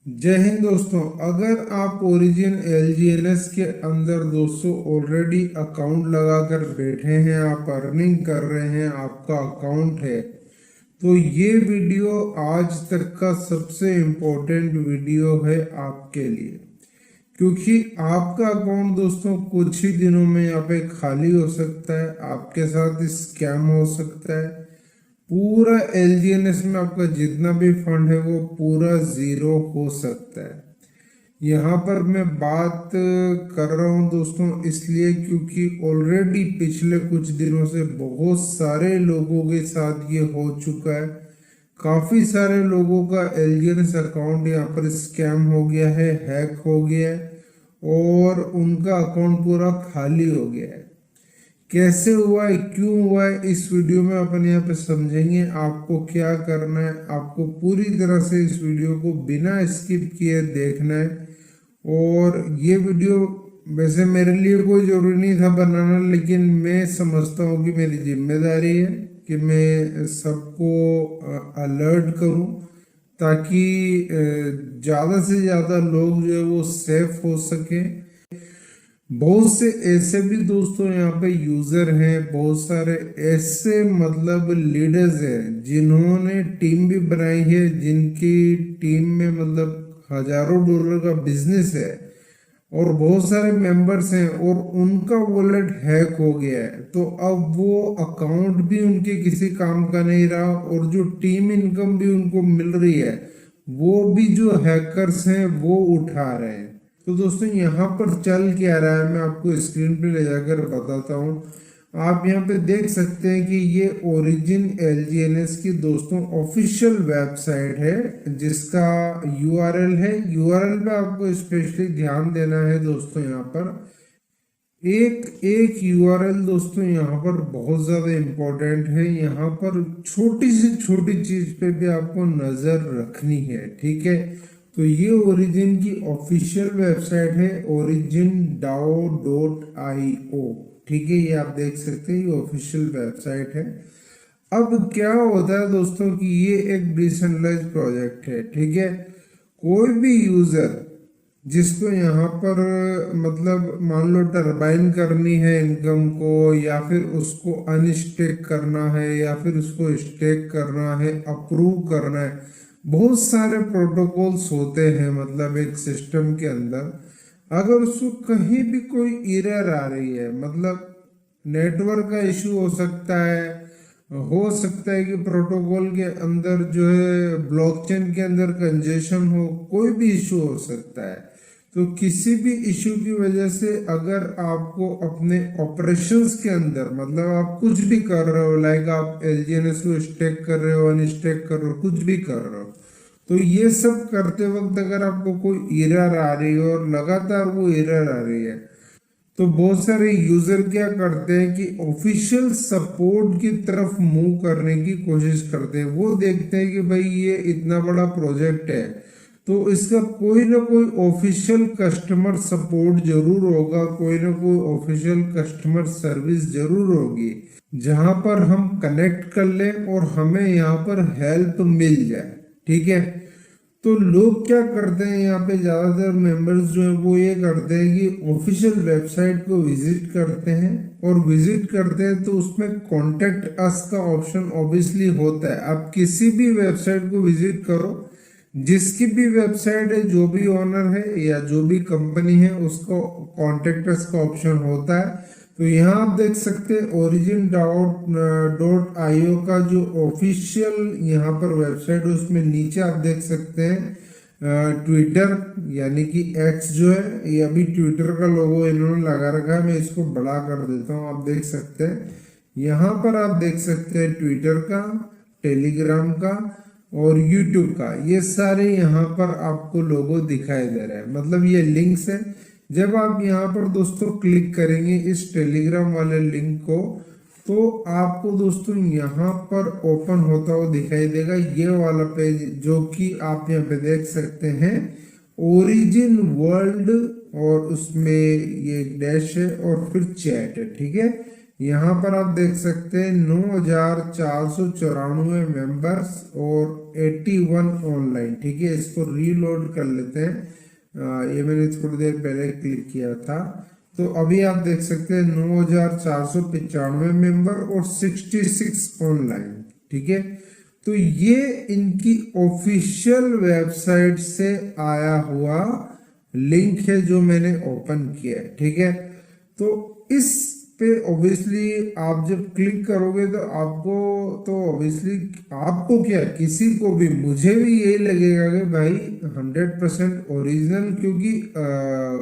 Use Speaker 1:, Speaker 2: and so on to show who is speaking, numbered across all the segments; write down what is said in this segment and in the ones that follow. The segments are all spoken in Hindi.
Speaker 1: जय हिंद दोस्तों। अगर आप ओरिजिन एलजीएनएस के अंदर दोस्तों ऑलरेडी अकाउंट लगाकर बैठे हैं, आप अर्निंग कर रहे हैं, आपका अकाउंट है, तो ये वीडियो आज तक का सबसे इम्पोर्टेंट वीडियो है आपके लिए। क्योंकि आपका अकाउंट दोस्तों कुछ ही दिनों में यहाँ पे खाली हो सकता है, आपके साथ स्कैम हो सकता है। पूरा एलजीएनएस में आपका जितना भी फंड है वो पूरा जीरो हो सकता है। यहाँ पर मैं बात कर रहा हूँ दोस्तों इसलिए क्योंकि ऑलरेडी पिछले कुछ दिनों से बहुत सारे लोगों के साथ ये हो चुका है। काफी सारे लोगों का एलजीएनएस अकाउंट यहाँ पर स्कैम हो गया है, हैक हो गया है और उनका अकाउंट पूरा खाली हो गया है। कैसे हुआ है, क्यों हुआ है, इस वीडियो में अपन यहाँ पे समझेंगे। आपको क्या करना है, आपको पूरी तरह से इस वीडियो को बिना स्किप किए देखना है। और ये वीडियो वैसे मेरे लिए कोई जरूरी नहीं था बनाना, लेकिन मैं समझता हूँ कि मेरी जिम्मेदारी है कि मैं सबको अलर्ट करूँ ताकि ज़्यादा से ज़्यादा लोग जो है वो सेफ हो सके। बहुत से ऐसे भी दोस्तों यहाँ पे यूजर हैं, बहुत सारे ऐसे मतलब लीडर्स हैं जिन्होंने टीम भी बनाई है, जिनकी टीम में मतलब हजारों डॉलर का बिजनेस है और बहुत सारे मेंबर्स हैं और उनका वॉलेट हैक हो गया है। तो अब वो अकाउंट भी उनके किसी काम का नहीं रहा और जो टीम इनकम भी उनको मिल रही है वो भी जो हैकर्स हैं वो उठा रहे हैं। तो दोस्तों यहाँ पर चल क्या रहा है मैं आपको स्क्रीन पे ले जाकर बताता हूँ। आप यहाँ पे देख सकते हैं कि ये ओरिजिन एलजीएनएस की दोस्तों ऑफिशियल वेबसाइट है जिसका यूआरएल है। यूआरएल पे आपको स्पेशली ध्यान देना है दोस्तों। यहाँ पर एक एक यूआरएल दोस्तों यहाँ पर बहुत ज़्यादा इम्पोर्टेंट है। यहाँ पर छोटी से छोटी चीज़ पे भी आपको नज़र रखनी है, ठीक है। तो ये ओरिजिन की ऑफिशियल वेबसाइट है origindao.io, ठीक है। ये आप देख सकते हैं, ये ऑफिशियल वेबसाइट है। अब क्या होता है दोस्तों कि ये एक डिसेंट्रलाइज प्रोजेक्ट है, ठीक है। कोई भी यूजर जिसको यहाँ पर मतलब मान लो टरबाइन करनी है इनकम को, या फिर उसको अनस्टेक करना है, या फिर उसको स्टेक करना है, अप्रूव करना है, बहुत सारे प्रोटोकॉल्स होते हैं मतलब एक सिस्टम के अंदर। अगर उसको कहीं भी कोई एरर आ रही है, मतलब नेटवर्क का इशू हो सकता है कि प्रोटोकॉल के अंदर जो है ब्लॉकचेन के अंदर कंजेशन हो, कोई भी इशू हो सकता है। तो किसी भी इशू की वजह से अगर आपको अपने ऑपरेशंस के अंदर मतलब आप कुछ भी कर रहे हो, लाइक आप एलजीएनएस को स्टेक कर रहे हो, अनस्टेक कर रहे हो, कुछ भी कर रहे हो, तो ये सब करते वक्त अगर आपको कोई एरर आ रही है और लगातार वो एरर आ रही है, तो बहुत सारे यूजर क्या करते हैं कि ऑफिशियल सपोर्ट की तरफ मूव करने की कोशिश करते हैं। वो देखते हैं कि भाई ये इतना बड़ा प्रोजेक्ट है तो इसका कोई ना कोई ऑफिशियल कस्टमर सपोर्ट जरूर होगा, कोई ना कोई ऑफिशियल कस्टमर सर्विस जरूर होगी जहां पर हम कनेक्ट कर लें और हमें यहाँ पर हेल्प मिल जाए, ठीक है। तो लोग क्या करते हैं, यहाँ पे ज्यादातर मेंबर्स जो है वो ये करते हैं कि ऑफिशियल वेबसाइट को विजिट करते हैं, और विजिट करते हैं तो उसमें कॉन्टेक्ट अस का ऑप्शन ऑब्वियसली होता है। आप किसी भी वेबसाइट को विजिट करो, जिसकी भी वेबसाइट है, जो भी ऑनर है या जो भी कंपनी है, उसको कॉन्टेक्ट अस का ऑप्शन होता है। तो यहाँ आप देख सकते हैं origin.io का जो ऑफिशियल यहाँ पर वेबसाइट है, उसमें नीचे आप देख सकते हैं ट्विटर यानी कि एक्स जो है, ये अभी ट्विटर का लोगो इन्होंने लगा रखा है। मैं इसको बड़ा कर देता हूँ, आप देख सकते हैं। यहाँ पर आप देख सकते हैं ट्विटर का, टेलीग्राम का और यूट्यूब का, ये सारे यहाँ पर आपको लोगो दिखाई दे रहे हैं, मतलब ये लिंक्स है। जब आप यहाँ पर दोस्तों क्लिक करेंगे इस टेलीग्राम वाले लिंक को, तो आपको दोस्तों यहाँ पर ओपन होता हुआ दिखाई देगा ये वाला पेज, जो कि आप यहाँ पे देख सकते हैं ओरिजिन वर्ल्ड, और उसमें ये डैश है और फिर चैट है, ठीक है। यहाँ पर आप देख सकते हैं 9,494 मेंबर्स और 81 ऑनलाइन। ठीक है, इसको रीलोड कर लेते हैं। ये मैंने थोड़ी देर पहले क्लिक किया था। तो अभी आप देख सकते हैं 9,495 मेंबर और 66 ऑनलाइन। ठीक है, तो ये इनकी ऑफिशियल वेबसाइट से आया हुआ लिंक है जो मैंने ओपन किया है। ठीक है, तो इस पे ऑब्वियसली आप जब क्लिक करोगे तो आपको आपको क्या, किसी को भी, मुझे भी यही लगेगा कि भाई 100% ओरिजिनल,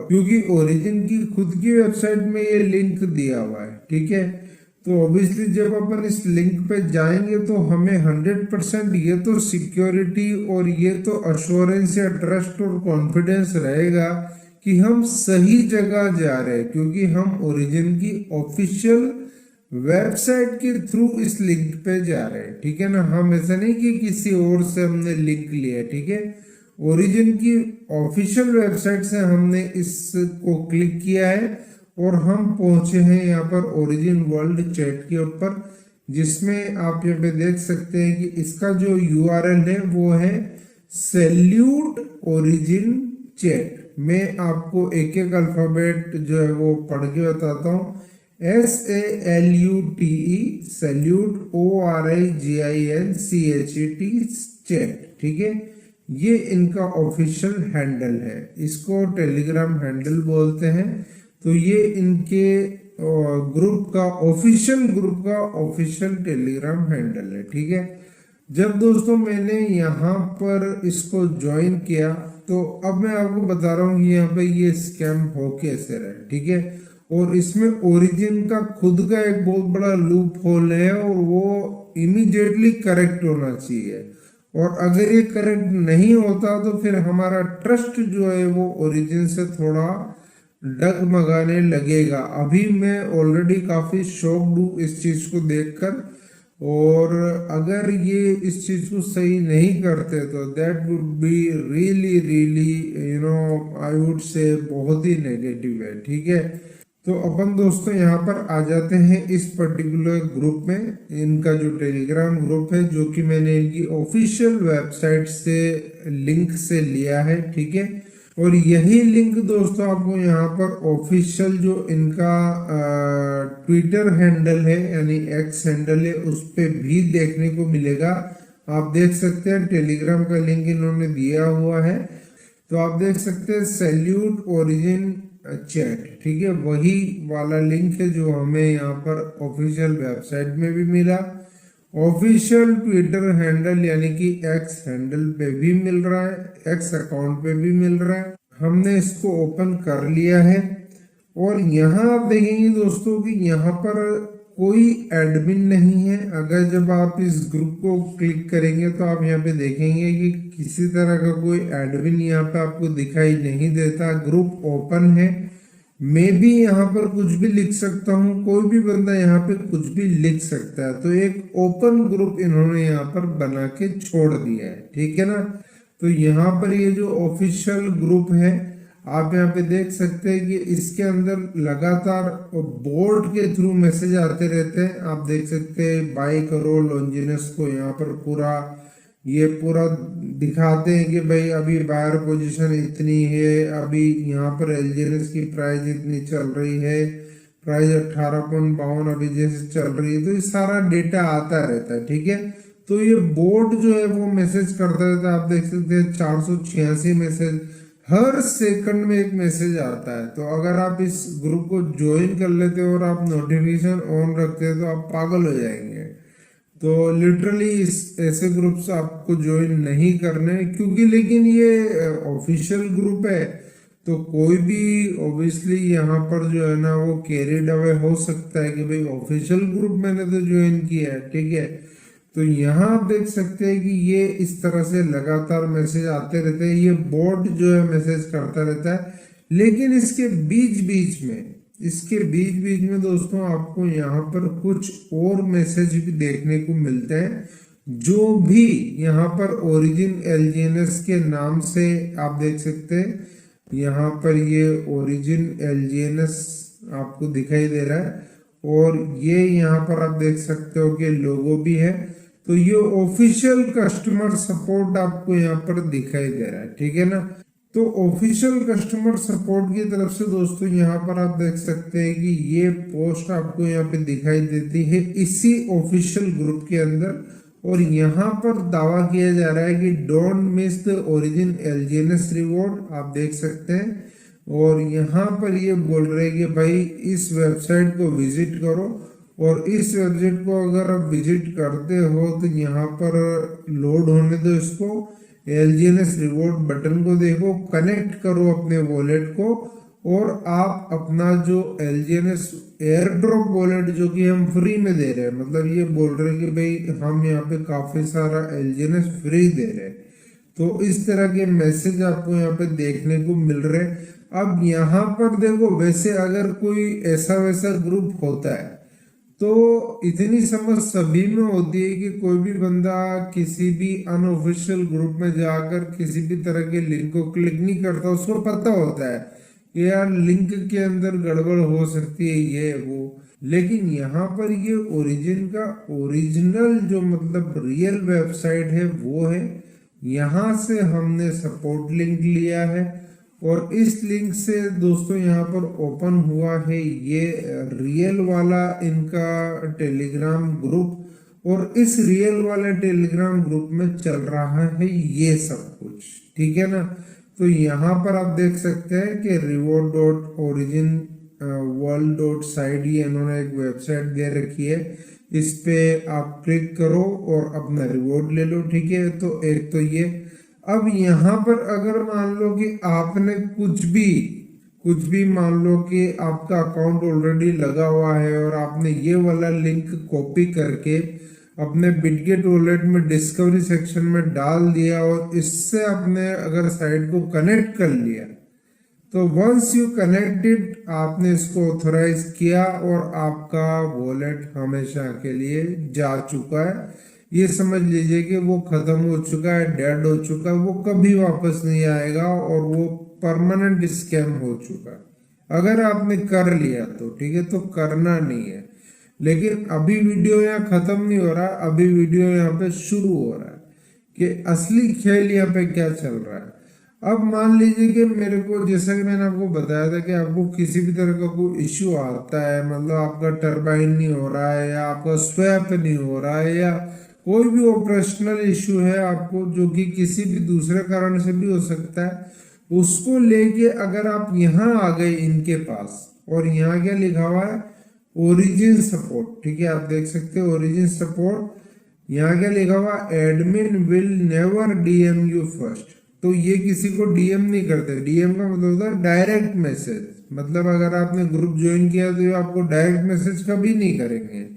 Speaker 1: क्योंकि ओरिजिन की खुद की वेबसाइट में ये लिंक दिया हुआ है। ठीक है, तो ऑब्वियसली जब अपन इस लिंक पे जाएंगे तो हमें 100% ये तो सिक्योरिटी और ये तो अश्योरेंस या ट्रस्ट और कॉन्फिडेंस रहेगा कि हम सही जगह जा रहे हैं, क्योंकि हम ओरिजिन की ऑफिशियल वेबसाइट के थ्रू इस लिंक पे जा रहे हैं। ठीक है ना, हम ऐसा नहीं कि किसी और से हमने लिंक लिया। ठीक है, ओरिजिन की ऑफिशियल वेबसाइट से हमने इसको क्लिक किया है और हम पहुंचे हैं यहाँ पर ओरिजिन वर्ल्ड चैट के ऊपर, जिसमें आप यहाँ पे देख सकते हैं कि इसका जो URL है वो है सैल्यूट ओरिजिन चैट। मैं आपको एक एक अल्फाबेट जो है वो पढ़ के बताता हूँ। SALUTE salute ORIGINCHET chat. ठीक है, ये इनका ऑफिशियल हैंडल है, इसको टेलीग्राम हैंडल बोलते हैं। तो ये इनके ग्रुप का ऑफिशियल टेलीग्राम हैंडल है। ठीक है, जब दोस्तों मैंने यहाँ पर इसको ज्वाइन किया तो अब मैं आपको बता रहा हूँ कि यहाँ पे ये स्कैम हो कैसे रहा है। ठीक है, और इसमें ओरिजिन का खुद का एक बहुत बड़ा लूप होल है और वो इमीडिएटली करेक्ट होना चाहिए, और अगर ये करेक्ट नहीं होता तो फिर हमारा ट्रस्ट जो है वो ओरिजिन से थोड़ा डगमगाने लगेगा। अभी मैं ऑलरेडी काफी शॉक्ड हूँ इस चीज को देखकर, और अगर ये इस चीज को सही नहीं करते तो that would be really I would say बहुत ही नेगेटिव है। ठीक है, तो अपन दोस्तों यहाँ पर आ जाते हैं इस पर्टिकुलर ग्रुप में। इनका जो टेलीग्राम ग्रुप है जो कि मैंने इनकी ऑफिशियल वेबसाइट से लिंक से लिया है। ठीक है, और यही लिंक दोस्तों आपको यहाँ पर ऑफिशियल जो इनका ट्विटर हैंडल है यानी एक्स हैंडल है उस पे भी देखने को मिलेगा। आप देख सकते हैं टेलीग्राम का लिंक इन्होंने दिया हुआ है, तो आप देख सकते हैं सैल्यूट ओरिजिन चैट। ठीक है, वही वाला लिंक है जो हमें यहाँ पर ऑफिशियल वेबसाइट में भी मिला, ऑफिशियल ट्विटर हैंडल यानी कि एक्स हैंडल पे भी मिल रहा है, एक्स अकाउंट पे भी मिल रहा है। हमने इसको ओपन कर लिया है और यहाँ आप देखेंगे दोस्तों कि यहाँ पर कोई एडमिन नहीं है। अगर जब आप इस ग्रुप को क्लिक करेंगे तो आप यहाँ पे देखेंगे कि किसी तरह का कोई एडमिन यहाँ पे आपको दिखाई नहीं देता। ग्रुप ओपन है, मैं भी यहाँ पर कुछ भी लिख सकता हूँ, कोई भी बंदा यहाँ पे कुछ भी लिख सकता है। तो एक ओपन ग्रुप इन्होंने यहाँ पर बना के छोड़ दिया है। ठीक है ना, तो यहाँ पर ये जो ऑफिशियल ग्रुप है आप यहाँ पे देख सकते हैं कि इसके अंदर लगातार बोर्ड के थ्रू मैसेज आते रहते हैं। आप देख सकते हैं बाय करो लॉन्जिनस को, यहाँ पर पूरा दिखाते हैं कि भाई अभी बायर पोजीशन इतनी है, अभी यहाँ पर एलजीएनएस की प्राइस इतनी चल रही है, प्राइस 18.52 अभी जैसे चल रही है। तो ये सारा डेटा आता रहता है। ठीक है, तो ये बोर्ड जो है वो मैसेज करता रहता है। आप देख सकते हैं 486 मैसेज हर सेकंड में एक मैसेज आता है। तो अगर आप इस ग्रुप को ज्वाइन कर लेते हो और आप नोटिफिकेशन ऑन रखते हैं तो आप पागल हो जाएंगे। तो लिटरली ऐसे ग्रुप्स आपको ज्वाइन नहीं करने, क्योंकि लेकिन ये ऑफिशियल ग्रुप है तो कोई भी ऑब्वियसली यहाँ पर जो है ना वो कैरिड अवे हो सकता है कि भाई ऑफिशियल ग्रुप मैंने तो ज्वाइन किया है। ठीक है, तो यहाँ आप देख सकते हैं कि ये इस तरह से लगातार मैसेज आते रहते हैं। ये बोर्ड जो है मैसेज करता रहता है, लेकिन इसके बीच में दोस्तों आपको यहाँ पर कुछ और मैसेज भी देखने को मिलते हैं, जो भी यहाँ पर ओरिजिन एलजीएनएस के नाम से आप देख सकते हैं। यहाँ पर ये ओरिजिन एलजीएनएस आपको दिखाई दे रहा है और ये यहाँ पर आप देख सकते हो कि लोगो भी है। तो ये ऑफिशियल कस्टमर सपोर्ट आपको यहाँ पर दिखाई दे रहा है, ठीक है ना। तो ऑफिशियल कस्टमर सपोर्ट की तरफ से दोस्तों यहाँ पर आप देख सकते हैं कि ये पोस्ट आपको यहाँ पे दिखाई देती है इसी ऑफिशियल ग्रुप के अंदर। और यहाँ पर दावा किया जा रहा है कि don't miss the origin एलजीएनएस reward, आप देख सकते हैं। और यहाँ पर ये बोल रहे हैं कि भाई इस वेबसाइट को विजिट करो, और इस वेबसाइट को अगर आप विजिट करते हो तो यहाँ पर लोड होने दो इसको, एलजीएनएस रिवॉर्ड बटन को देखो, कनेक्ट करो अपने वॉलेट को, और आप अपना जो एलजीएनएस एयर ड्रॉप वॉलेट जो कि हम फ्री में दे रहे हैं, मतलब ये बोल रहे हैं कि भाई हम यहाँ पे काफी सारा एलजीएनएस फ्री दे रहे हैं। तो इस तरह के मैसेज आपको यहाँ पे देखने को मिल रहे हैं। अब यहाँ पर देखो, वैसे अगर कोई ऐसा वैसा ग्रुप होता है तो इतनी समझ सभी में होती है कि कोई भी बंदा किसी भी अनऑफिशियल ग्रुप में जाकर किसी भी तरह के लिंक को क्लिक नहीं करता। उसको पता होता है कि यार लिंक के अंदर गड़बड़ हो सकती है, ये वो। लेकिन यहाँ पर ये ओरिजिन का ओरिजिनल जो मतलब रियल वेबसाइट है वो है। यहाँ से हमने सपोर्ट लिंक लिया है, और इस लिंक से दोस्तों यहाँ पर ओपन हुआ है ये रियल वाला इनका टेलीग्राम ग्रुप, और इस रियल वाले टेलीग्राम ग्रुप में चल रहा है ये सब कुछ, ठीक है ना। तो यहाँ पर आप देख सकते हैं कि reward.origin world.site ये इन्होंने एक वेबसाइट दे रखी है। इस पे आप क्लिक करो और अपना रिवॉर्ड ले लो, ठीक है। तो एक तो ये। अब यहाँ पर अगर मान लो कि आपने कुछ भी मान लो कि आपका अकाउंट ऑलरेडी लगा हुआ है और आपने ये वाला लिंक कॉपी करके अपने बिटगेट वॉलेट में डिस्कवरी सेक्शन में डाल दिया, और इससे आपने अगर साइट को कनेक्ट कर लिया, तो वंस यू कनेक्टेड आपने इसको ऑथोराइज किया और आपका वॉलेट हमेशा के लिए जा चुका है। ये समझ लीजिए कि वो खत्म हो चुका है, डेड हो चुका है, वो कभी वापस नहीं आएगा, और वो परमानेंट स्कैम हो चुका है। अगर आपने कर लिया तो ठीक है, तो करना नहीं है। लेकिन अभी वीडियो यहाँ खत्म नहीं हो रहा, अभी वीडियो यहाँ पे शुरू हो रहा है कि असली खेल यहाँ पे क्या चल रहा है। अब मान लीजिए कि मेरे को, जैसा कि मैंने आपको बताया था कि आपको किसी भी तरह का कोई इश्यू आता है, मतलब आपका टरबाइन नहीं हो रहा है, या आपका स्वैप नहीं हो रहा है, या कोई भी ऑपरेशनल इश्यू है आपको जो कि किसी भी दूसरे कारण से भी हो सकता है, उसको लेके अगर आप यहाँ आ गए इनके पास, और यहाँ क्या लिखा हुआ है, ओरिजिन सपोर्ट, ठीक है। आप देख सकते हो ओरिजिन सपोर्ट। यहाँ क्या लिखा हुआ, admin will never DM you first. तो ये किसी को डीएम नहीं करते। डीएम का मतलब होता है डायरेक्ट मैसेज, मतलब अगर आपने ग्रुप ज्वाइन किया तो ये आपको डायरेक्ट मैसेज कभी नहीं करेंगे।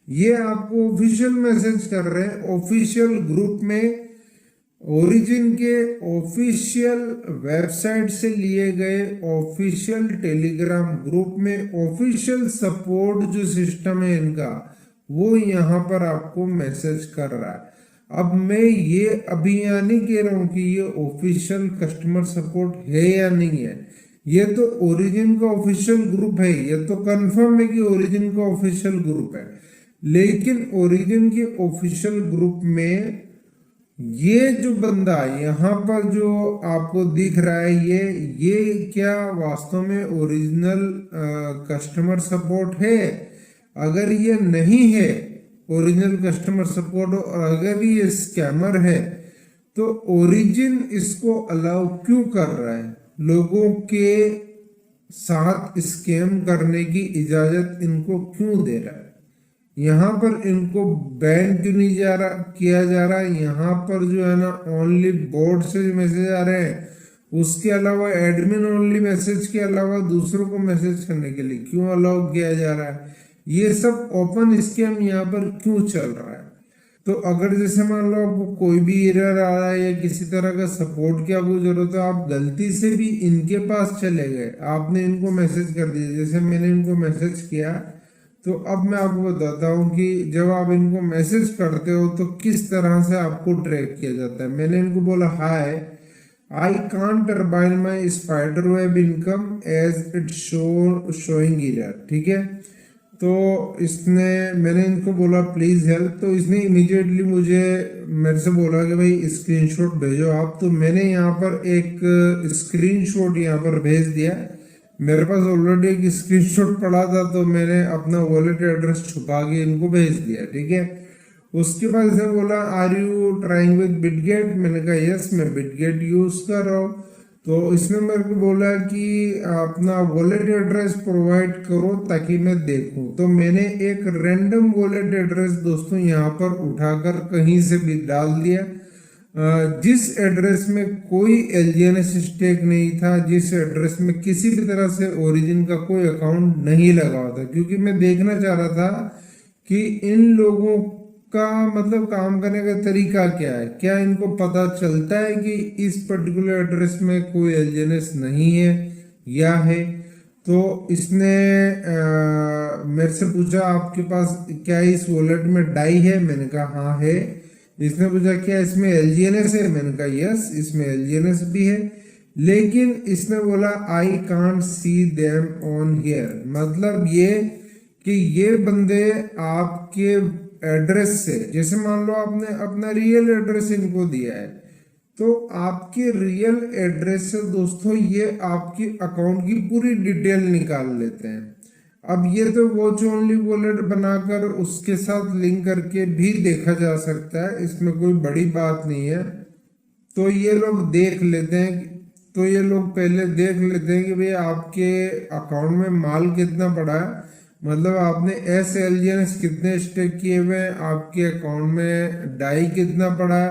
Speaker 1: ये आपको ऑफिशियल मैसेज कर रहे हैं, ऑफिशियल ग्रुप में, ओरिजिन के ऑफिशियल वेबसाइट से लिए गए ऑफिशियल टेलीग्राम ग्रुप में ऑफिशियल सपोर्ट जो सिस्टम है इनका, वो यहाँ पर आपको मैसेज कर रहा है। अब मैं ये अभी यहाँ नहीं कह रहा हूँ कि ये ऑफिशियल कस्टमर सपोर्ट है या नहीं है, ये तो ओरिजिन का ऑफिशियल ग्रुप है, ये तो कंफर्म है कि ओरिजिन का ऑफिशियल ग्रुप है। लेकिन ओरिजिन के ऑफिशियल ग्रुप में ये जो बंदा यहाँ पर जो आपको दिख रहा है, ये क्या वास्तव में ओरिजिनल कस्टमर सपोर्ट है? अगर ये नहीं है ओरिजिनल कस्टमर सपोर्ट, और अगर ये स्कैमर है, तो ओरिजिन इसको अलाउ क्यों कर रहा है? लोगों के साथ स्कैम करने की इजाजत इनको क्यों दे रहा है? यहाँ पर इनको बैन क्यों नहीं किया जा रहा है? यहाँ पर जो है ना ओनली बोर्ड से मैसेज आ रहे हैं, उसके अलावा एडमिन ओनली मैसेज के अलावा दूसरों को मैसेज करने के लिए क्यों अलाउ किया जा रहा है? ये सब ओपन स्कैम यहाँ पर क्यों चल रहा है? तो अगर जैसे मान लो आपको कोई भी एरर आ रहा है या किसी तरह का सपोर्ट की आपको जरूरत है, आप गलती से भी इनके पास चले गए, आपने इनको मैसेज कर दिया, जैसे मैंने इनको मैसेज किया, तो अब मैं आपको बताता हूँ कि जब आप इनको मैसेज करते हो तो किस तरह से आपको ट्रैक किया जाता है। मैंने इनको बोला, hi I can't turbine my spider web income as it showing error, ठीक है। तो तो मैंने इनको बोला प्लीज हेल्प, तो इसने इमीडिएटली मुझे मेरे से बोला कि भाई स्क्रीनशॉट भेजो आप। तो मैंने यहाँ पर एक स्क्रीनशॉट यहाँ पर भेज दिया। मेरे पास ऑलरेडी एक स्क्रीनशॉट पड़ा था, तो मैंने अपना वॉलेट एड्रेस छुपा के इनको भेज दिया, ठीक है। उसके बाद इसने बोला are you trying with Bitget, मैंने कहा यस मैं बिटगेट यूज कर रहा हूँ। तो इसने मेरे को बोला कि अपना वॉलेट एड्रेस प्रोवाइड करो ताकि मैं देखूं। तो मैंने एक रैंडम वॉलेट एड्रेस दोस्तों यहाँ पर उठाकर कहीं से भी डाल दिया, जिस एड्रेस में कोई एलजीएनएस स्टेक नहीं था, जिस एड्रेस में किसी भी तरह से ओरिजिन का कोई अकाउंट नहीं लगा हुआ था, क्योंकि मैं देखना चाह रहा था कि इन लोगों का मतलब काम करने का तरीका क्या है, क्या इनको पता चलता है कि इस पर्टिकुलर एड्रेस में कोई एलजीएनएस नहीं है या है। तो इसने मेरे से पूछा आपके पास क्या इस वॉलेट में डाई है, मैंने कहा हाँ है। इसने पूछा क्या इसमें एलजीएनएस है, मैंने कहा यस इसमें एलजीएनएस भी है, लेकिन इसने बोला I can't see them on here. मतलब ये कि ये बंदे आपके एड्रेस से, जैसे मान लो आपने अपना रियल एड्रेस इनको दिया है, तो आपके रियल एड्रेस से दोस्तों ये आपकी अकाउंट की पूरी डिटेल निकाल लेते हैं। अब ये तो वॉच ओनली वॉलेट बनाकर उसके साथ लिंक करके भी देखा जा सकता है, इसमें कोई बड़ी बात नहीं है। तो ये लोग देख लेते हैं, तो ये लोग पहले देख लेते हैं कि भाई आपके अकाउंट में माल कितना पड़ा है, मतलब आपने एलजीएनएस कितने स्टेक किए हुए हैं, आपके अकाउंट में डाई कितना पड़ा है,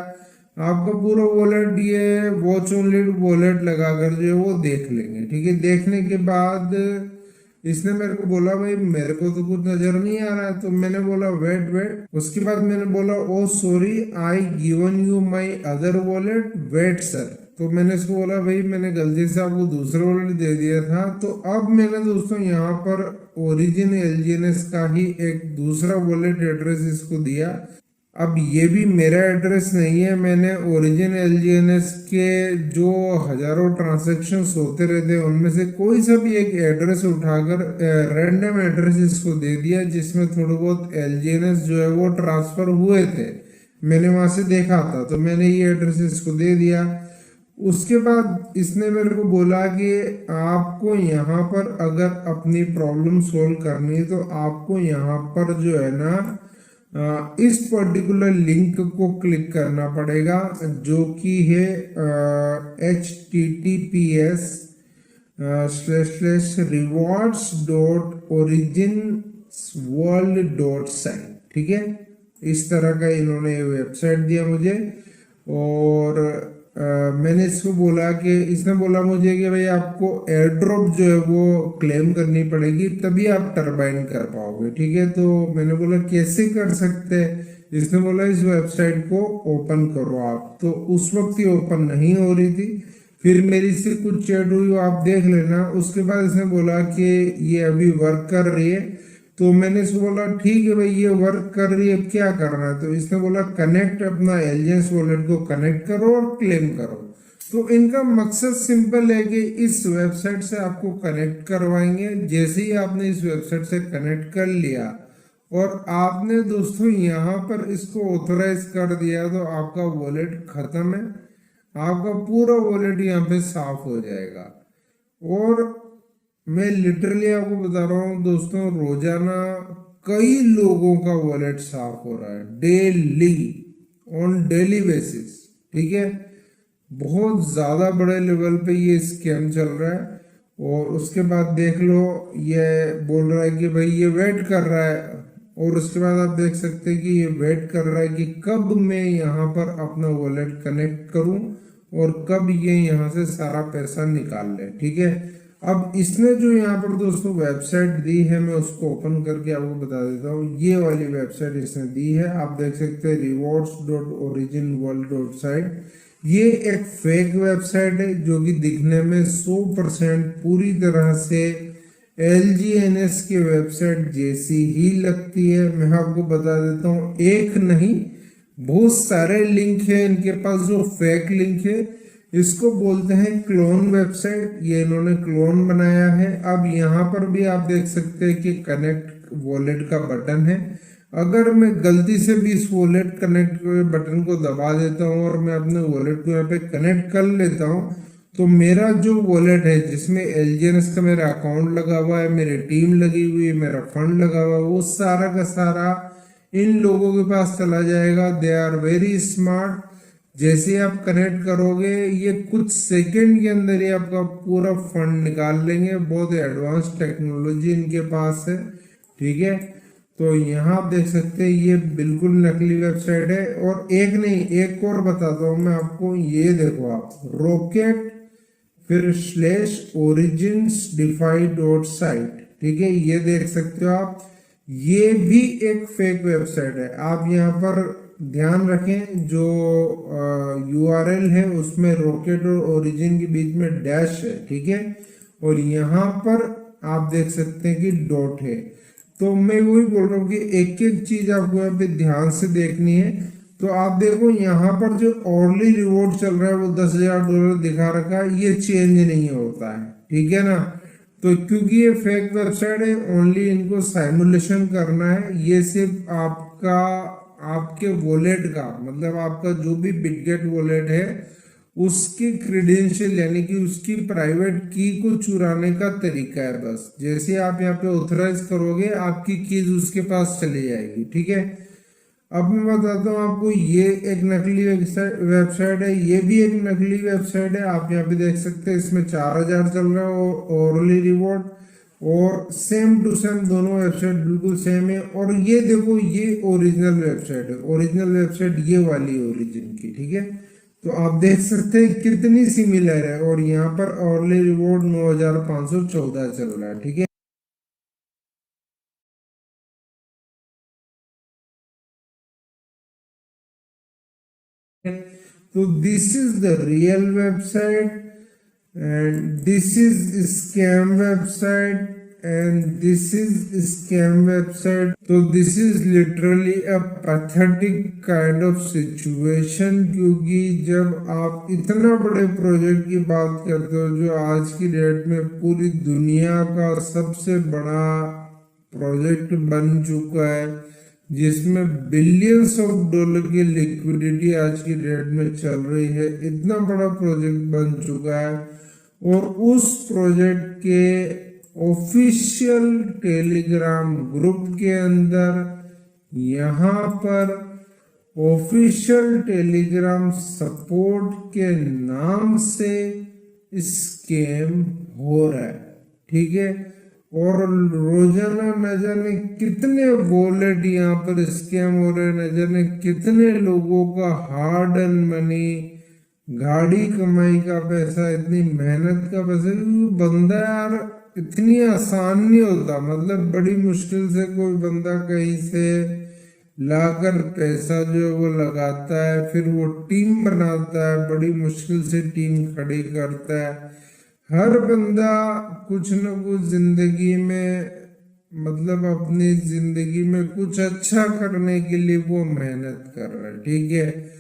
Speaker 1: आपका पूरा वॉलेट ये वॉच ओनली वॉलेट लगाकर जो है वो देख लेंगे, ठीक है। देखने के बाद इसने मेरे को बोला भाई मेरे को तो कुछ नजर नहीं आ रहा है, तो मैंने बोला वेट। उसके बाद मैंने बोला oh sorry I given you my other wallet, wait sir. तो मैंने इसको बोला भाई मैंने गलती से आपको दूसरा वॉलेट दे दिया था। तो अब मैंने दोस्तों यहाँ पर ओरिजिन एलजीएनएस का ही एक दूसरा वॉलेट एड्रेस इसको दिया। अब ये भी मेरा एड्रेस नहीं है, मैंने ओरिजिन एलजीएनएस के जो हजारों ट्रांजैक्शंस होते रहते हैं उनमें से कोई सा भी एक एड्रेस उठाकर रैंडम एड्रेस इसको दे दिया, जिसमें थोड़े बहुत एलजीएनएस जो है वो ट्रांसफर हुए थे, मैंने वहां से देखा था, तो मैंने ये एड्रेस इसको दे दिया। उसके बाद इसने मेरे को बोला कि आपको यहाँ पर अगर अपनी प्रॉब्लम सोल्व करनी है तो आपको यहाँ पर जो है ना इस पर्टिकुलर लिंक को क्लिक करना पड़ेगा, जो कि है https://rewards.originworld.site, ठीक है। इस तरह का इन्होंने वेबसाइट दिया मुझे। और मैंने इसको बोला कि इसने बोला मुझे कि भाई आपको एयर ड्रॉप जो है वो क्लेम करनी पड़ेगी तभी आप टरबाइन कर पाओगे, ठीक है। तो मैंने बोला कैसे कर सकते हैं, इसने बोला इस वेबसाइट को ओपन करो आप। तो उस वक्त ही ओपन नहीं हो रही थी, फिर मेरी से कुछ चैट हुई आप देख लेना। उसके बाद इसने बोला कि ये अभी वर्क कर रही है, तो मैंने इसको बोला ठीक है भाई ये वर्क कर रही है, क्या करना है। तो इसने बोला कनेक्ट अपना एलजीएनएस वॉलेट को कनेक्ट करो और क्लेम करो। तो इनका मकसद सिंपल है कि इस वेबसाइट से आपको कनेक्ट करवाएंगे। जैसे ही आपने इस वेबसाइट से कनेक्ट कर लिया और आपने दोस्तों यहाँ पर इसको ऑथोराइज कर दिया, तो आपका वॉलेट खत्म है, आपका पूरा वॉलेट यहाँ पे साफ हो जाएगा। और मैं लिटरली आपको बता रहा हूँ दोस्तों, रोजाना कई लोगों का वॉलेट साफ हो रहा है, ऑन डेली बेसिस, ठीक है। बहुत ज्यादा बड़े लेवल पे ये स्कैम चल रहा है। और उसके बाद देख लो ये बोल रहा है कि भाई ये वेट कर रहा है, और उसके बाद आप देख सकते हैं कि ये वेट कर रहा है कि कब मैं यहाँ पर अपना वॉलेट कनेक्ट करूं और कब ये यहाँ से सारा पैसा निकाल ले, ठीक है। अब इसने जो यहाँ पर दोस्तों वेबसाइट दी है, मैं उसको ओपन करके आपको बता देता हूँ। ये वाली वेबसाइट इसने दी है, आप देख सकते हैं rewards.originworld.site। ये एक फेक वेबसाइट है जो कि दिखने में 100% पूरी तरह से एलजीएनएस की वेबसाइट जैसी ही लगती है। मैं आपको बता देता हूँ, एक नहीं बहुत सारे लिंक है इनके पास जो फेक लिंक है। इसको बोलते हैं क्लोन वेबसाइट। ये इन्होंने क्लोन बनाया है। अब यहाँ पर भी आप देख सकते हैं कि कनेक्ट वॉलेट का बटन है। अगर मैं गलती से भी इस वॉलेट कनेक्ट बटन को दबा देता हूँ और मैं अपने वॉलेट को यहाँ पे कनेक्ट कर लेता हूँ, तो मेरा जो वॉलेट है जिसमें एलजीएनएस का मेरा अकाउंट लगा हुआ है, मेरी टीम लगी हुई है, मेरा फंड लगा हुआ है, वो सारा का सारा इन लोगों के पास चला जाएगा। They are very smart. जैसे आप कनेक्ट करोगे, ये कुछ सेकंड के अंदर ही आपका पूरा फंड निकाल लेंगे। बहुत एडवांस टेक्नोलॉजी इनके पास है। ठीक है, तो यहाँ आप देख सकते हैं ये बिल्कुल नकली वेबसाइट है। और एक नहीं, एक और बताता हूँ मैं आपको। ये देखो आप, रॉकेट फिर /origins-defi.site, ठीक है, ये देख सकते हो आप। ये भी एक फेक वेबसाइट है। आप यहाँ पर ध्यान रखें, जो यूआरएल है उसमें रॉकेट और ओरिजिन के बीच में डैश है। ठीक है, और यहाँ पर आप देख सकते हैं कि डॉट है। तो मैं वही बोल रहा हूँ कि एक एक चीज आपको यहाँ पे ध्यान से देखनी है। तो आप देखो यहाँ पर जो ऑर्ली रिवॉर्ड चल रहा है वो $10,000 दिखा रखा है, ये चेंज नहीं होता है। ठीक है ना, तो क्योंकि ये फेक वेबसाइट है, ओनली इनको साइमुलेशन करना है। ये सिर्फ आपका, आपके वॉलेट का, मतलब आपका जो भी बिटगेट वॉलेट है उसकी क्रेडेंशियल यानी कि उसकी प्राइवेट की को चुराने का तरीका है बस। जैसे आप यहाँ पे ऑथराइज करोगे, आपकी कीज उसके पास चली जाएगी। ठीक है, अब मैं बताता हूँ आपको, ये एक नकली वेबसाइट है, ये भी एक नकली वेबसाइट है। आप यहाँ पे देख सकते हैं इसमें 4,000 चल रहा है ओरली रिवॉर्ड, और सेम टू सेम दोनों वेबसाइट बिल्कुल सेम है। और ये देखो, ये ओरिजिनल वेबसाइट है, ओरिजिनल वेबसाइट ये वाली ओरिजिन की। ठीक है, तो आप देख सकते हैं कितनी सिमिलर है। और यहाँ पर अर्ली रिवॉर्ड 9,514 चल रहा है। ठीक है, तो this is the real website and this is scam website and this is scam website. तो this is literally a pathetic kind of situation, क्योंकि जब आप इतना बड़े प्रोजेक्ट की बात करते हो जो आज की डेट में पूरी दुनिया का सबसे बड़ा प्रोजेक्ट बन चुका है, जिसमें बिलियंस ऑफ डॉलर की लिक्विडिटी आज की डेट में चल रही है, इतना बड़ा प्रोजेक्ट बन चुका है, और उस प्रोजेक्ट के ऑफिशियल टेलीग्राम ग्रुप के अंदर यहाँ पर ऑफिशियल टेलीग्राम सपोर्ट के नाम से स्कैम हो रहा है। ठीक है, और रोजाना न जाने कितने वॉलेट यहाँ पर स्कैम हो रहे हैं, न जाने कितने लोगों का हार्ड एंड मनी, गाड़ी कमाई का पैसा, इतनी मेहनत का पैसा। बंदा यार इतनी आसान नहीं होता, मतलब बड़ी मुश्किल से कोई बंदा कहीं से लाकर पैसा जो है वो लगाता है, फिर वो टीम बनाता है, बड़ी मुश्किल से टीम खड़ी करता है। हर बंदा कुछ न कुछ जिंदगी में, मतलब अपनी जिंदगी में कुछ अच्छा करने के लिए वो मेहनत कर रहा है। ठीक है,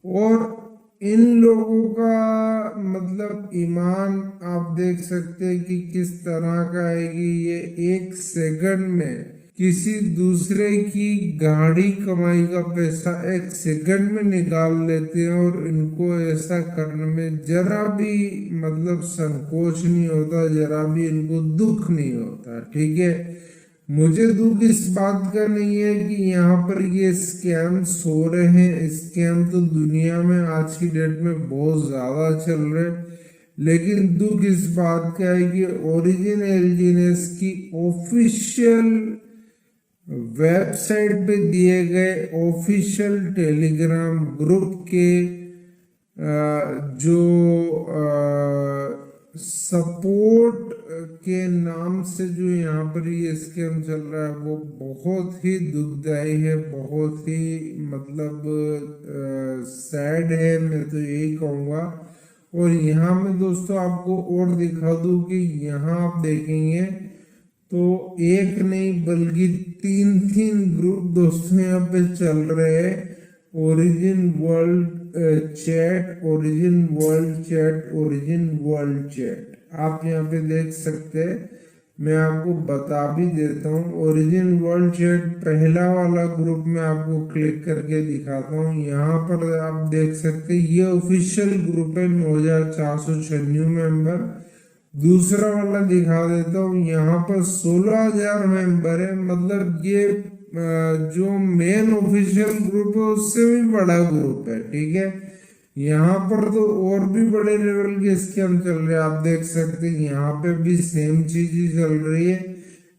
Speaker 1: और इन लोगों का मतलब ईमान आप देख सकते हैं कि किस तरह का है कि ये 1 सेकंड में किसी दूसरे की गाड़ी कमाई का पैसा 1 सेकंड में निकाल लेते हैं, और इनको ऐसा करने में जरा भी मतलब संकोच नहीं होता, जरा भी इनको दुख नहीं होता। ठीक है, मुझे दुख इस बात का नहीं है कि यहाँ पर ये स्कैम्स हो रहे हैं। स्कैम तो दुनिया में आज की डेट में बहुत ज्यादा चल रहे हैं, लेकिन दुख इस बात का है कि ओरिजिन एलजीएनएस की ऑफिशियल वेबसाइट पे दिए गए ऑफिशियल टेलीग्राम ग्रुप के जो सपोर्ट के नाम से जो यहाँ पर ये स्कैम चल रहा है वो बहुत ही दुखदाई है, बहुत ही मतलब सैड है, मैं तो यही कहूँगा। और यहाँ मैं दोस्तों आपको और दिखा दूँ कि यहाँ आप देखेंगे तो एक नहीं बल्कि 3 ग्रुप दोस्तों यहाँ पे चल रहे हैं, origin world chat, origin world chat, origin world chat. आप यहाँ पे देख सकते हैं, मैं आपको बता भी देता हूँ। ओरिजिन वर्ल्ड चैट पहला वाला ग्रुप में आपको क्लिक करके दिखाता हूँ। यहाँ पर आप देख सकते हैं ये ऑफिशियल ग्रुप है, 9496 मेंबर। दूसरा वाला दिखा देता हूँ, यहाँ पर 16,000 मेंबर है। मतलब ये जो मेन ऑफिशियल ग्रुप है उससे भी बड़ा ग्रुप है, ठीक है। यहाँ पर तो और भी बड़े लेवल के स्कैम चल रहे हैं। आप देख सकते हैं यहाँ पे भी सेम चीज ही चल रही है।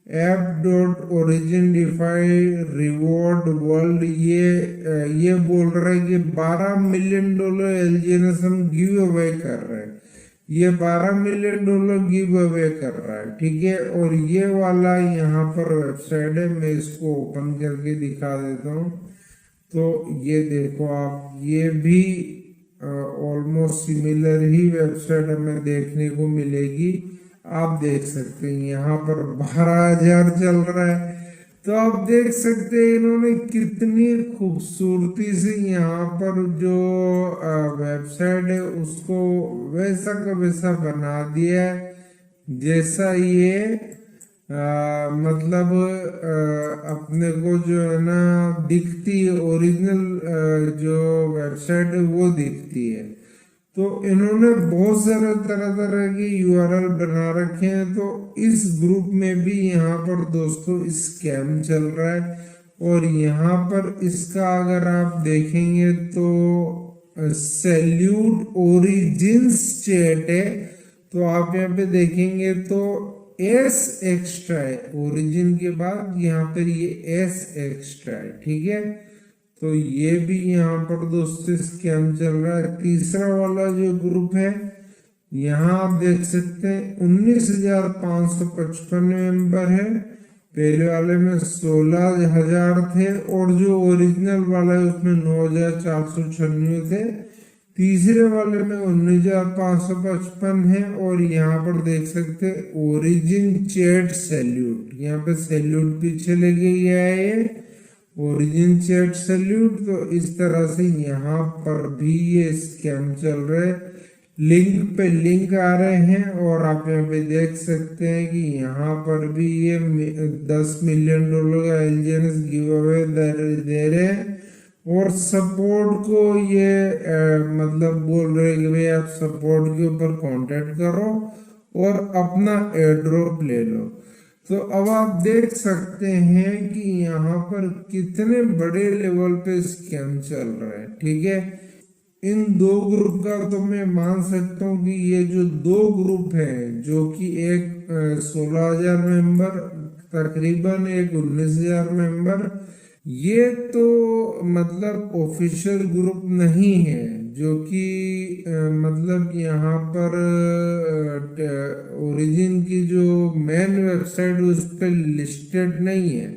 Speaker 1: app.origin डिफाई रिवॉर्ड वर्ल्ड, ये बोल रहा है कि $12 मिलियन LGNS हम गिव अवे कर रहे हैं। ये $12 मिलियन गिव अवे कर रहा है, ठीक है। और ये वाला यहाँ पर वेबसाइट है, मैं इसको ओपन करके दिखा देता हूँ। तो ये देखो आप, ये भी ऑलमोस्ट सिमिलर ही वेबसाइट हमें देखने को मिलेगी। आप देख सकते हैं यहाँ पर 12,000 चल रहा है। तो आप देख सकते हैं इन्होंने कितनी खूबसूरती से यहाँ पर जो वेबसाइट है उसको वैसा का वैसा बना दिया है, जैसा ये मतलब अपने को जो है ना दिखती है, ओरिजिनल जो वेबसाइट है वो दिखती है। तो इन्होंने बहुत सारे तरह तरह के URL बना रखे हैं। तो इस ग्रुप में भी यहाँ पर दोस्तों स्कैम चल रहा है। और यहाँ पर इसका अगर आप देखेंगे तो सैल्यूट ओरिजिन्स चैट है। तो आप यहाँ पे देखेंगे तो S एक्स्ट्रा है, ओरिजिन के बाद यहाँ पर ये S एक्स्ट्रा है, ठीक है। तो ये भी यहाँ पर दोस्तों स्कैम चल रहा है। तीसरा वाला जो ग्रुप है, यहाँ आप देख सकते हैं 19,555 मेंबर है। पहले वाले में 16,000 थे और जो ओरिजिनल वाला है उसमें 9,496 थे। तीसरे वाले में 19,555 है। और यहाँ पर देख सकते हैं ओरिजिन चैट सैल्यूट, यहाँ पे सैल्यूट पीछे लेके गया है ओरिजिन चैट सैल्यूट। तो इस तरह से यहाँ पर भी ये स्कैम चल रहे हैं। लिंक पे लिंक आ रहे हैं और आप यहाँ पे देख सकते हैं कि यहाँ पर भी ये $10 मिलियन का LGNS गिव अवे दे रहे हैं। और सपोर्ट को ये मतलब बोल रहे कि भाई आप सपोर्ट के ऊपर कांटेक्ट करो और अपना एयर ड्रॉप ले लो। तो अब आप देख सकते हैं कि यहाँ पर कितने बड़े लेवल पे स्कैम चल रहा है, ठीक है। इन दो ग्रुप का तो मैं मान सकता हूँ कि ये जो दो ग्रुप है, जो कि एक 16,000 मेंबर तकरीबन, एक 19,000 मेंबर, ये तो मतलब ऑफिशियल ग्रुप नहीं है, जो कि मतलब यहाँ पर ओरिजिन की जो मेन वेबसाइट उस पर लिस्टेड नहीं है।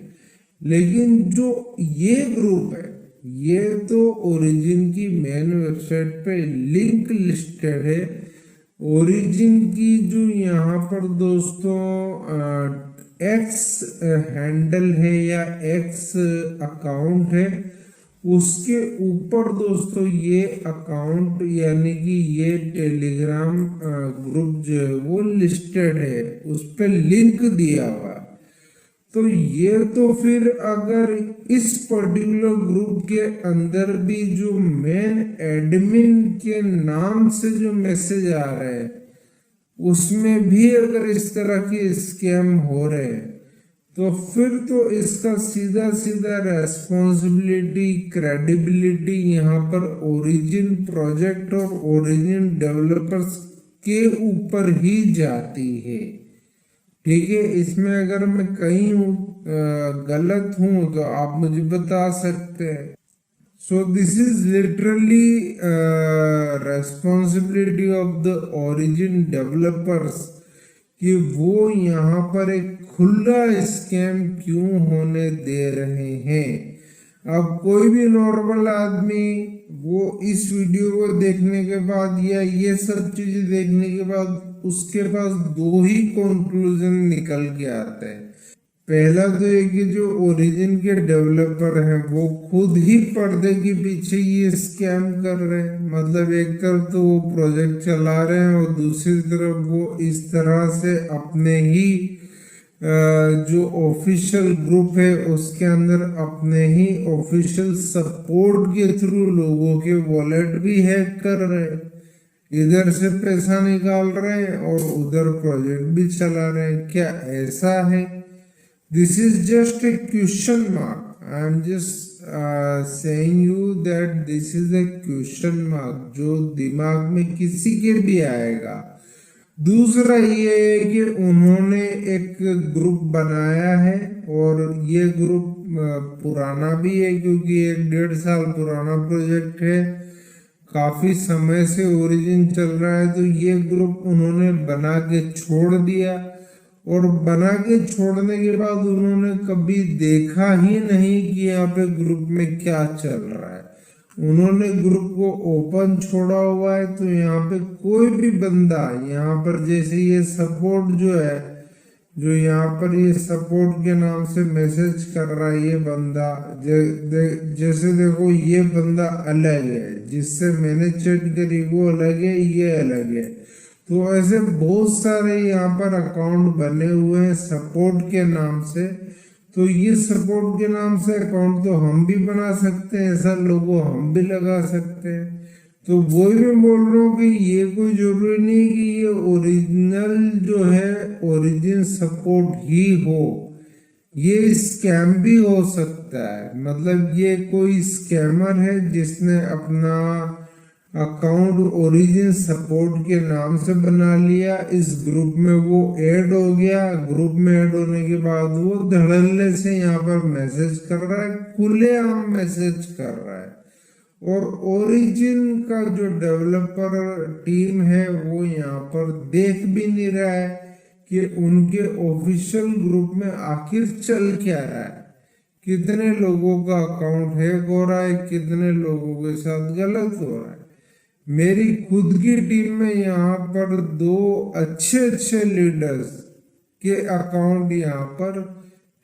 Speaker 1: लेकिन जो ये ग्रुप है ये तो ओरिजिन की मेन वेबसाइट पे लिंक लिस्टेड है। ओरिजिन की जो यहाँ पर दोस्तों एक्स हैंडल है या एक्स अकाउंट है, उसके ऊपर दोस्तों ये अकाउंट यानी कि ये टेलीग्राम ग्रुप जो है वो लिस्टेड है, उस पर लिंक दिया हुआ। तो ये तो फिर अगर इस पर्टिकुलर ग्रुप के अंदर भी जो मेन एडमिन के नाम से जो मैसेज आ रहे हैं उसमें भी अगर इस तरह के स्कैम हो रहे हैं, तो फिर तो इसका सीधा सीधा रेस्पॉन्सिबिलिटी, क्रेडिबिलिटी यहाँ पर ओरिजिन प्रोजेक्ट और ओरिजिन डेवलपर्स के ऊपर ही जाती है, ठीक है। इसमें अगर मैं कहीं गलत हूं तो आप मुझे बता सकते हैं। So this is literally responsibility of the origin developers कि वो यहाँ पर एक खुला स्कैम क्यों होने दे रहे हैं। अब कोई भी नॉर्मल आदमी वो इस वीडियो को देखने के बाद या ये सब चीजें देखने के बाद उसके पास दो ही कंक्लूजन निकल के आते हैं। पहला तो ये कि जो ओरिजिन के डेवलपर हैं वो खुद ही पर्दे के पीछे ये स्कैम कर रहे हैं। मतलब एक तरफ तो वो प्रोजेक्ट चला रहे हैं और दूसरी तरफ वो इस तरह से अपने ही जो ऑफिशियल ग्रुप है उसके अंदर अपने ही ऑफिशियल सपोर्ट के थ्रू लोगों के वॉलेट भी हैक कर रहे हैं, इधर से पैसा निकाल रहे हैं और उधर प्रोजेक्ट भी चला रहे हैं। क्या ऐसा है? This is just a question mark. I am just saying you that this is a question mark जो दिमाग में किसी के भी आएगा। दूसरा ये है कि उन्होंने एक ग्रुप बनाया है और ये ग्रुप पुराना भी है क्योंकि 1-1.5 साल पुराना प्रोजेक्ट है, काफी समय से ओरिजिन चल रहा है। तो ये ग्रुप उन्होंने बना के छोड़ दिया और बना के छोड़ने के बाद उन्होंने कभी देखा ही नहीं कि यहाँ पे ग्रुप में क्या चल रहा है। उन्होंने ग्रुप को ओपन छोड़ा हुआ है, तो यहाँ पे कोई भी बंदा यहाँ पर जैसे ये सपोर्ट जो है, जो यहाँ पर ये सपोर्ट के नाम से मैसेज कर रहा है ये बंदा, जैसे देखो ये बंदा अलग है, जिससे मैंने चैट करी वो अलग है, ये अलग है। तो ऐसे बहुत सारे यहाँ पर अकाउंट बने हुए हैं सपोर्ट के नाम से। तो ये सपोर्ट के नाम से अकाउंट तो हम भी बना सकते हैं, ऐसा लोगो हम भी लगा सकते हैं। तो वही मैं बोल रहा हूँ कि ये कोई जरूरी नहीं कि ये ओरिजिनल जो है ओरिजिन सपोर्ट ही हो, ये स्कैम भी हो सकता है। मतलब ये कोई स्कैमर है जिसने अपना अकाउंट ओरिजिन सपोर्ट के नाम से बना लिया, इस ग्रुप में वो ऐड हो गया, ग्रुप में ऐड होने के बाद वो धड़ल्ले से यहाँ पर मैसेज कर रहा है, खुलेआम मैसेज कर रहा है। और ओरिजिन का जो डेवलपर टीम है वो यहाँ पर देख भी नहीं रहा है कि उनके ऑफिशियल ग्रुप में आखिर चल क्या रहा है, कितने लोगों का अकाउंट हैक हो रहा है, कितने लोगों के साथ गलत हो रहा है। मेरी खुद की टीम में यहाँ पर 2 अच्छे लीडर्स के अकाउंट यहाँ पर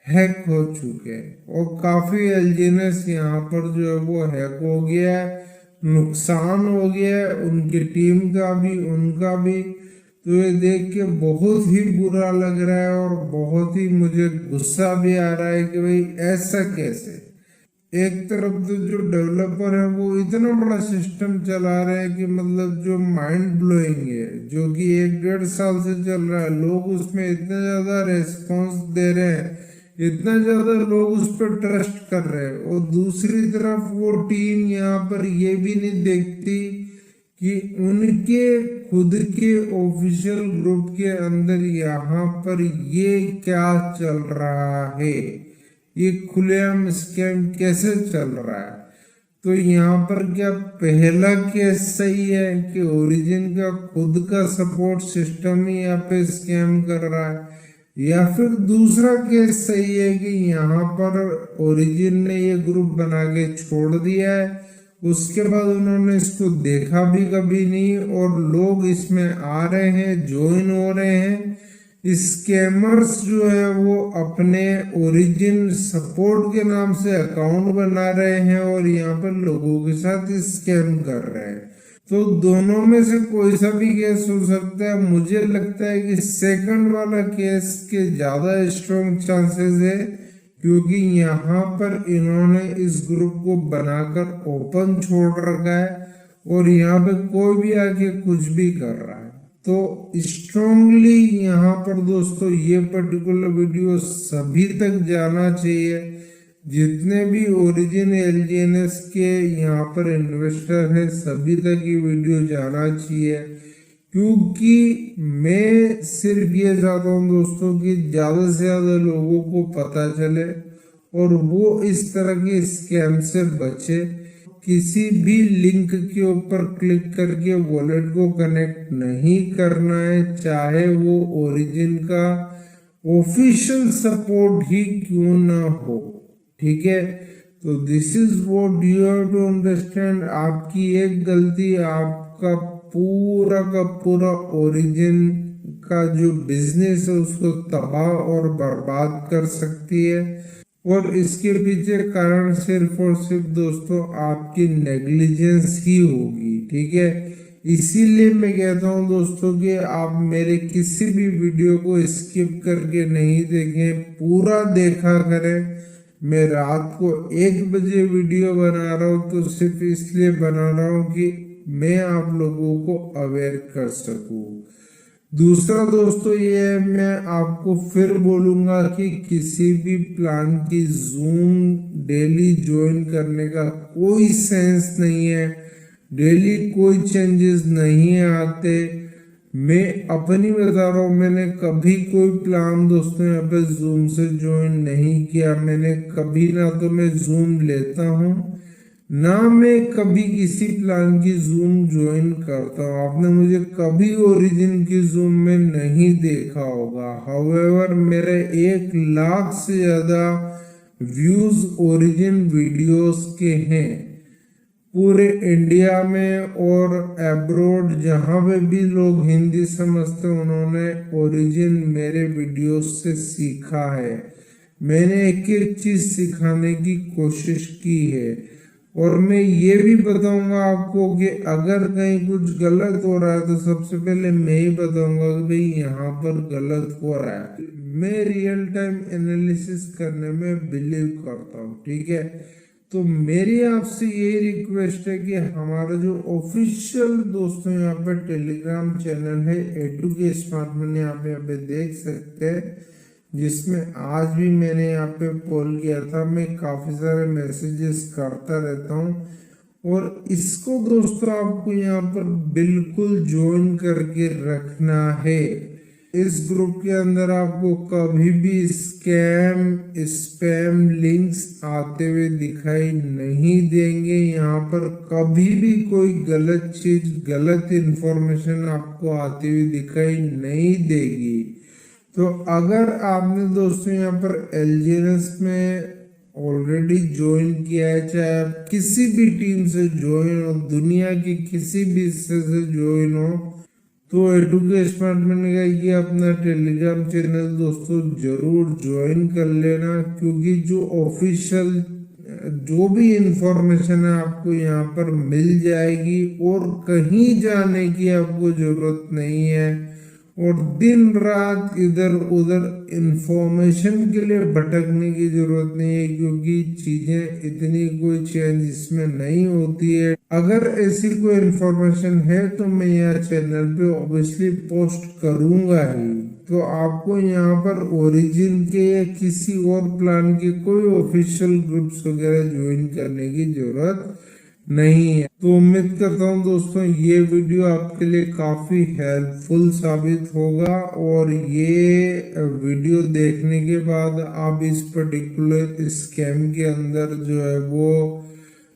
Speaker 1: हैक हो चुके हैं और काफी एलजीएनएस यहाँ पर जो है वो हैक हो गया है, नुकसान हो गया है उनकी टीम का भी उनका भी। तो ये देख के बहुत ही बुरा लग रहा है और बहुत ही मुझे गुस्सा भी आ रहा है कि भाई ऐसा कैसे। एक तरफ तो जो डेवलपर है वो इतना बड़ा सिस्टम चला रहे हैं कि मतलब जो माइंड ब्लोइंग है, जो कि 1-1.5 साल से चल रहा है, लोग उसमें इतना ज्यादा रेस्पॉन्स दे रहे हैं, इतना ज्यादा लोग उस पर ट्रस्ट कर रहे हैं। और दूसरी तरफ वो टीम यहाँ पर ये भी नहीं देखती कि उनके खुद के ऑफिशियल ग्रुप के अंदर यहाँ पर ये क्या चल रहा है, ये खुलेआम स्कैम कैसे चल रहा है। तो यहाँ पर क्या पहला केस सही है कि ओरिजिन का खुद का सपोर्ट सिस्टम ही यहाँ पे स्कैम कर रहा है, या फिर दूसरा केस सही है कि यहाँ पर ओरिजिन ने ये ग्रुप बना के छोड़ दिया है, उसके बाद उन्होंने इसको देखा भी कभी नहीं और लोग इसमें आ रहे हैं, ज्वाइन हो रहे हैं। स्कैमर्स जो है वो अपने ओरिजिन सपोर्ट के नाम से अकाउंट बना रहे हैं और यहाँ पर लोगों के साथ स्कैम कर रहे हैं। तो दोनों में से कोई सा भी केस हो सकता है। मुझे लगता है कि सेकंड वाला केस के ज्यादा स्ट्रॉन्ग चांसेस है, क्योंकि यहाँ पर इन्होंने इस ग्रुप को बनाकर ओपन छोड़ रखा है और यहाँ पे कोई भी आके कुछ भी कर रहा है। तो स्ट्रांगली यहाँ पर दोस्तों ये पर्टिकुलर वीडियो सभी तक जाना चाहिए, जितने भी ओरिजिन एलजीएनएस के यहाँ पर इन्वेस्टर है सभी तक ये वीडियो जाना चाहिए, क्योंकि मैं सिर्फ ये चाहता हूँ दोस्तों कि ज्यादा से ज्यादा लोगों को पता चले और वो इस तरह के स्कैम से बचे। किसी भी लिंक के ऊपर क्लिक करके वॉलेट को कनेक्ट नहीं करना है, चाहे वो ओरिजिन का ऑफिशियल सपोर्ट ही क्यों ना हो। ठीक है, तो this is what you have to understand. आपकी एक गलती आपका पूरा का पूरा ओरिजिन का जो बिजनेस है उसको तबाह और बर्बाद कर सकती है। और इसके पीछे कारण सिर्फ और सिर्फ दोस्तों आपकी नेग्लिजेंस ही होगी, ठीक है। इसीलिए मैं कहता हूँ दोस्तों कि आप मेरे किसी भी वीडियो को स्किप करके नहीं देखें, पूरा देखा करें। मैं रात को 1 बजे वीडियो बना रहा हूँ तो सिर्फ इसलिए बना रहा हूँ कि मैं आप लोगों को अवेयर कर सकूं। दूसरा दोस्तों ये है, मैं आपको फिर बोलूंगा कि किसी भी प्लान की जूम डेली ज्वाइन करने का कोई सेंस नहीं है। डेली कोई चेंजेस नहीं आते। मैं अपनी बता रहा हूँ, मैंने कभी कोई प्लान दोस्तों यहाँ पे जूम से ज्वाइन नहीं किया। मैंने कभी ना तो मैं जूम लेता हूँ ना मैं कभी किसी प्लान की जूम ज्वाइन करता हूँ। आपने मुझे कभी ओरिजिन की जूम में नहीं देखा होगा। हाउएवर मेरे 1 लाख से ज्यादा व्यूज ओरिजिन वीडियोस के हैं पूरे इंडिया में और अब्रॉड, जहां पे भी लोग हिंदी समझते उन्होंने ओरिजिन मेरे वीडियोस से सीखा है। मैंने एक एक चीज सिखाने की कोशिश की है। और मैं ये भी बताऊंगा आपको कि अगर कहीं कुछ गलत हो रहा है तो सबसे पहले मैं ही बताऊंगा कि भाई यहाँ पर गलत हो रहा है। मैं रियल टाइम एनालिसिस करने में बिलीव करता हूँ, ठीक है। तो मेरी आपसे यही रिक्वेस्ट है कि हमारा जो ऑफिशियल दोस्तों यहाँ पे टेलीग्राम चैनल है एडुके स्मार्टमनी, आप यहाँ पे देख सकते हैं, जिसमें आज भी मैंने यहाँ पे पोल किया था। मैं काफी सारे मैसेजेस करता रहता हूँ और इसको दोस्तों आपको यहाँ पर बिल्कुल ज्वाइन करके रखना है। इस ग्रुप के अंदर आपको कभी भी स्पैम लिंक्स आते हुए दिखाई नहीं देंगे। यहाँ पर कभी भी कोई गलत चीज, गलत इंफॉर्मेशन आपको आती हुई दिखाई नहीं देगी। तो अगर आपने दोस्तों यहाँ पर एलजीएनएस में ऑलरेडी ज्वाइन किया है, चाहे आप किसी भी टीम से ज्वाइन हो, दुनिया की किसी भी हिस्से से ज्वाइन हो, तो एडुके स्मार्टमनी का ये अपना टेलीग्राम चैनल दोस्तों जरूर ज्वाइन कर लेना। क्योंकि जो ऑफिशियल जो भी इंफॉर्मेशन है आपको यहाँ पर मिल जाएगी और कहीं जाने की आपको जरूरत नहीं है और दिन रात इधर उधर इंफॉर्मेशन के लिए भटकने की जरूरत नहीं है। क्योंकि चीजें इतनी कोई चेंज इसमें नहीं होती है। अगर ऐसी कोई इंफॉर्मेशन है तो मैं यहाँ चैनल पे ऑब्वियसली पोस्ट करूंगा ही। तो आपको यहाँ पर ओरिजिन के या किसी और प्लान के कोई ऑफिशियल ग्रुप्स वगैरह ज्वाइन करने की जरूरत नहीं है। तो उम्मीद करता हूँ दोस्तों ये वीडियो आपके लिए काफी हेल्पफुल साबित होगा और ये वीडियो देखने के बाद आप इस पर्टिकुलर स्कैम के अंदर जो है वो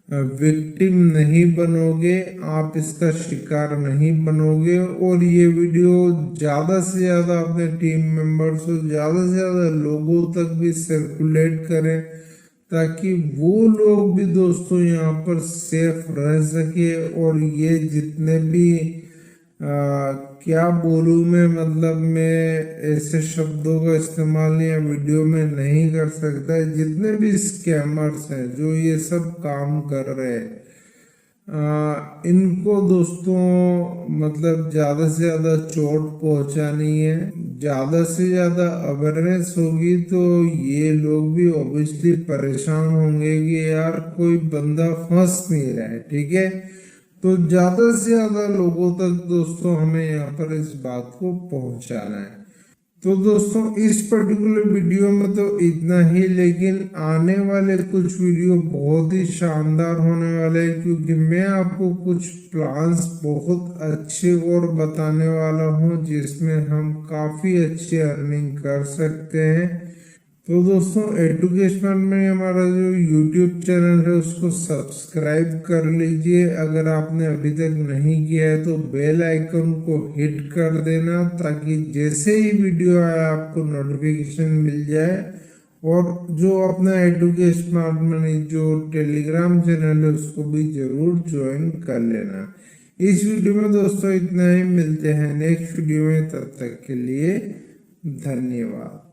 Speaker 1: विक्टिम नहीं बनोगे, आप इसका शिकार नहीं बनोगे। और ये वीडियो ज्यादा से ज्यादा अपने टीम मेंबर्स और ज्यादा से ज्यादा लोगों तक भी सर्कुलेट करें ताकि वो लोग भी दोस्तों यहाँ पर सेफ रह सके। और ये जितने भी क्या बोलूँ मैं, मतलब मैं ऐसे शब्दों का इस्तेमाल या वीडियो में नहीं कर सकता। जितने भी स्कैमर्स हैं जो ये सब काम कर रहे हैं, इनको दोस्तों मतलब ज्यादा से ज्यादा चोट पहुंचानी है। ज्यादा से ज्यादा अवेयरनेस होगी तो ये लोग भी ऑब्वियसली परेशान होंगे कि यार कोई बंदा फंस नहीं रहा है, ठीक है। तो ज्यादा से ज्यादा लोगों तक दोस्तों हमें यहाँ पर इस बात को पहुंचाना है। तो दोस्तों इस पर्टिकुलर वीडियो में तो इतना ही, लेकिन आने वाले कुछ वीडियो बहुत ही शानदार होने वाले हैं। क्योंकि मैं आपको कुछ प्लान्स बहुत अच्छे और बताने वाला हूं जिसमें हम काफी अच्छी अर्निंग कर सकते हैं। तो दोस्तों एडुके स्मार्टमनी में हमारा जो यूट्यूब चैनल है उसको सब्सक्राइब कर लीजिए। अगर आपने अभी तक नहीं किया है तो बेल आइकन को हिट कर देना ताकि जैसे ही वीडियो आए आपको नोटिफिकेशन मिल जाए। और जो अपना एडुके स्मार्टमनी जो टेलीग्राम चैनल है उसको भी जरूर ज्वाइन कर लेना। इस वीडियो में दोस्तों इतना ही, मिलते हैं नेक्स्ट वीडियो में, तब तक के लिए धन्यवाद।